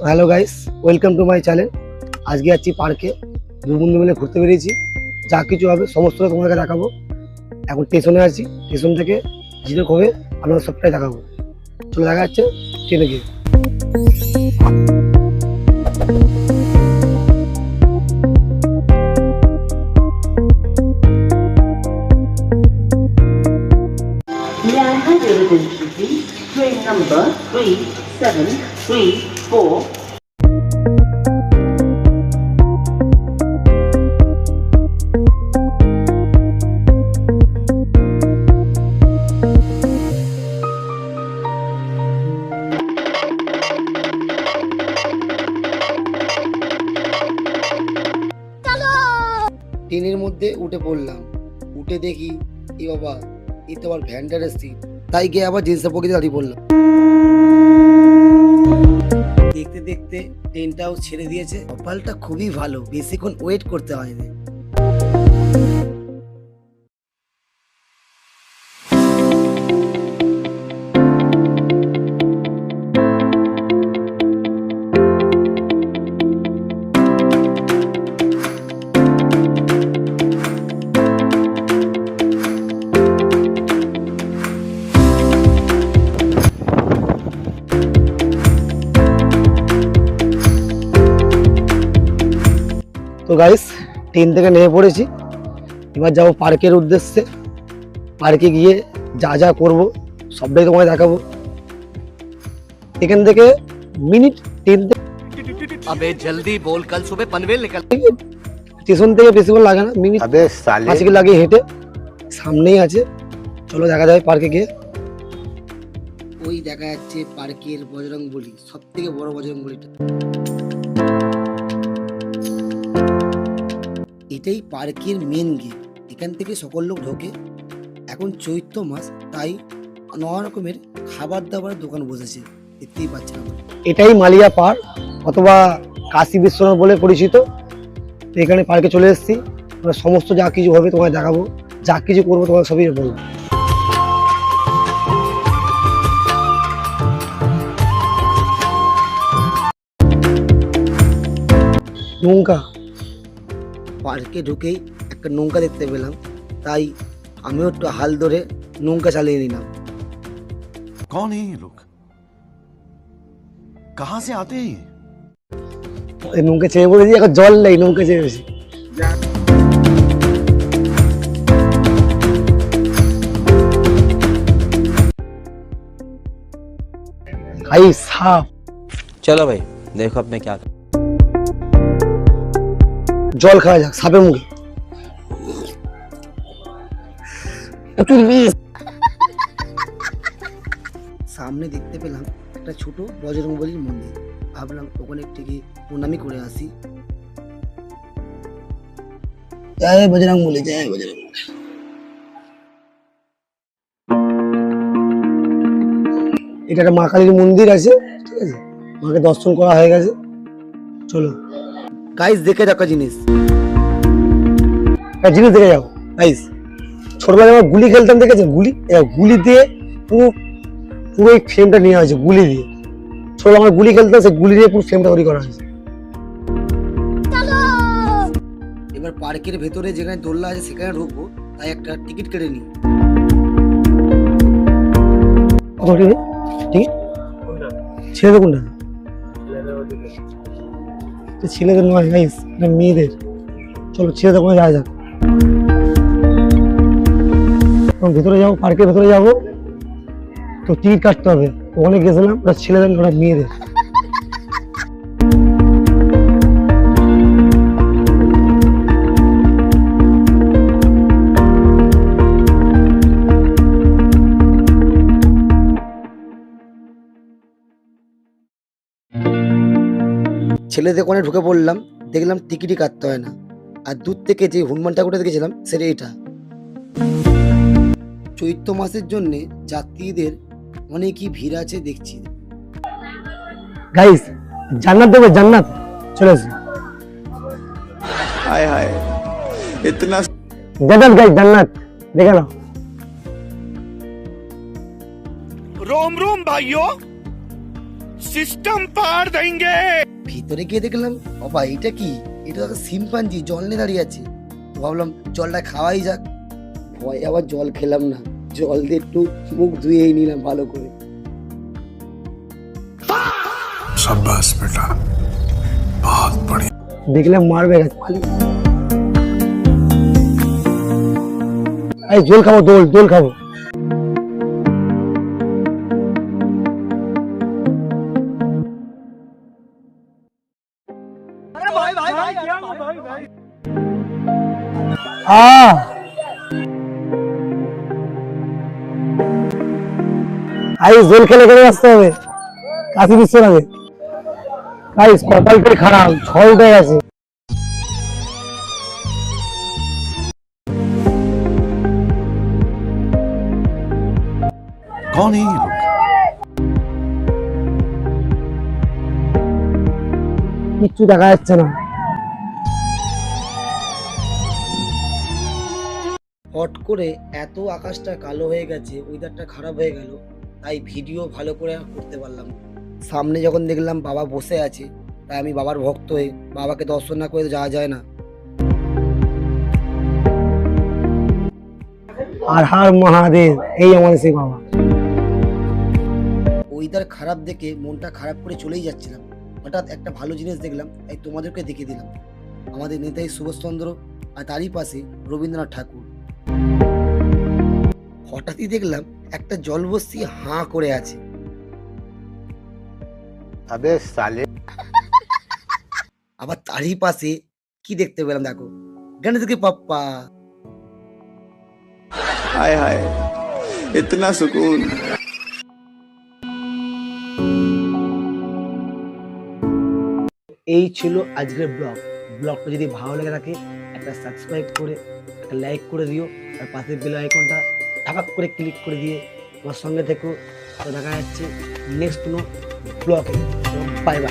Hello guys, welcome to my channel. আজকে যাচ্ছি পার্কে, দু বন্ধু মিলে ঘুরতে বেরিয়েছি। যা কিছু হবে সমস্তটা তোমাদেরকে দেখাবো। এখন স্টেশনে আছি, স্টেশন থেকে জিরো হবে আপনারা সবটাই দেখাবো। চলে দেখা যাচ্ছে ট্রেনে গিয়ে। Train number 3734. ট্রেনের মধ্যে উঠে পড়লাম, উঠে দেখি এ বাবা, এ তো আবার ভ্যানটারের সিট। তাই গিয়ে আবার জিন্সের পকেটে দাঁড়িয়ে পড়লাম। দেখতে দেখতে ট্রেনটাও ছেড়ে দিয়েছে। কপালটা খুবই ভালো, বেশিক্ষণ ওয়েট করতে হয়নি। তো গাইস, ট্রেন থেকে নেমে পড়েছি, এবার যাবো পার্কের উদ্দেশ্যে। পার্কে গিয়ে যা যা করবো সবটাই তোমায় দেখাবো। এখান থেকে মিনিট ট্রেন अबे जल्दी बोल, कल सुबह पनवेल निकल। স্টেশন থেকে বেশিক্ষণ লাগে না, মিনিট 80 লাগে হেঁটে, সামনেই আছে। চলো দেখা যায় পার্কে গিয়ে। ওই দেখা যাচ্ছে পার্কের বজরংবলী, সব থেকে বড় বজরংবলীটা। এটাই পার্কের মেন গেট, এখান থেকে সকল লোক ঢোকে। এখন চৈত্র মাস, তাই নানা রকমের খাবার দাবারের দোকান বসেছে, দেখতেই পাচ্ছেন। এটাই মালিয়া পার্ক অথবা কাশী বিশ্বনাথ বলে পরিচিত। তো এখানে পার্কে চলে এসেছি, সমস্ত যা কিছু হবে তোমায় দেখাবো, যা কিছু করবো তোমার সবই বলবো। নৌকা, পার্কে ঢুকেই একটা নৌকা দেখতে পেলাম, তাই আমিও একটু হাল ধরে নৌকা চালিয়ে নিলাম। कौन है ये लोग? कहां से आते हैं? এই নৌকা চেয়ে বলেছি, এখন জল নেই, নৌকা চেয়ে বেশি। ভাই সাপ, चलो भाई देखो अब मैं क्या कर। জল খাওয়া যাক সাপের মুখে। সামনে দেখতে পেলাম একটা ছোট বজরংবলীর মন্দির, ভাবলাম ওখানে একটু গিয়ে প্রণামি করে আসি। জয় বজরংবলী, জয় বজরংবলী। এটা একটা মা কালীর মন্দির আছে, ঠিক আছে, মাকে দর্শন করা হয়ে গেছে। চলো গাইস, দেখে দেখো জিনিস, একটা জিনিস দেখে যাও গাইস। ছোটবেলায় আমরা গুলি খেলতাম, দেখেছেন গুলি? গুলি দিয়ে পুরো পুরো এই ফ্রেমটা নেওয়া হয়েছে, গুলি দিয়ে। ছোটবেলায় আমরা গুলি খেলতাম, সেই গুলি দিয়ে পুরো ফ্রেমটা তৈরি করা হয়েছে। এবার পার্কের ভেতরে যেখানে দোলনা আছে সেখানে ঢুকবো, তাই একটা টিকিট কেটে নিই। টিকিট ছেলেদের কোনটা? ছেলেদের নয় গাইস, এটা মেয়েদের। চলো ছেলেদের কোনো যাওয়া যাক। ভেতরে যাবো, পার্কের ভেতরে যাবো, তো টিকিট কাটতে হবে। ওখানে গেছিলাম, ওরা ছেলেদের, ওরা মেয়েদের। ছেলেদের কোণে ঢুকে পড়লাম, দেখলাম টিকিটই কাটতে হয় না। আর দূর থেকে যে হনুমান ঠাকুরটা দেখেছিলাম সেটা এটা। চৈত্র মাসের জন্য যাত্রীদের অনেকই ভিড় আছে দেখছি। গাইস, জান্নাত দেবে, জান্নাত চলে আসি। हाय हाय इतना জান্নাত গাইস, জান্নাত দেখে নাও। रोम रोम भाइयों, सिस्टम पार देंगे। ভিতরে গিয়ে দেখলাম বাবা এটা কি, এটা তো শিম্পাঞ্জি জল নিয়ে দাঁড়িয়ে আছে। তো ভাবলাম জলটা খাওয়াই যাক, ভয় আবার জল খেলাম না, জল দিয়ে একটু মুখ ধুয়েই নিলাম ভালো করে। शाबाश बेटा, बहुत बढ़िया। দেখলাম মারবে গেছে খালি। এই জল খাবো, দোল খাবো। জল খেলে করে আসতে হবে, কাশি দিচ্ছে না। গাইস কপালটাই খারাপ, ছয় উঠে গেছে। कौन है ये लोग? কিচ্ছু দেখা যাচ্ছে না। হট করে এত আকাশটা কালো হয়ে গেছে, ওয়েদারটা খারাপ হয়ে গেল, তাই ভিডিও ভালো করে আর করতে পারলাম না। সামনে যখন দেখলাম বাবা বসে আছে, তাই আমি বাবার ভক্ত হয়ে বাবাকে দর্শন না করে তো যাওয়া যায় না। আর হার মহাদেব, এই আমাদের সেই বাবা। ওয়েদার খারাপ দেখে মনটা খারাপ করে চলেই যাচ্ছিলাম, হঠাৎ একটা ভালো জিনিস দেখলাম, তাই তোমাদেরকে দেখিয়ে দিলাম। আমাদের নেতাজি সুভাষচন্দ্র আর তারই পাশে রবীন্দ্রনাথ ঠাকুর। হঠাৎই দেখলাম একটা জলবস্তি হাঁ করে আছে। अबे साले, আবার তারই পাশে কি দেখতে পেলাম, দেখো গণেশ के পাপ্পা। हाय हाय, इतना सुकून। এই ছিল আজকের ব্লগটা যদি ভালো লেগে থাকে একটা সাবস্ক্রাইব করে একটা লাইক করে দিও, আর পাশের বেল আইকনটা ধাপাক করে ক্লিক করে দিয়ে আমার সঙ্গে থেকো। তো দেখা যাচ্ছে নেক্সট কোনো ব্লগে। Bye bye.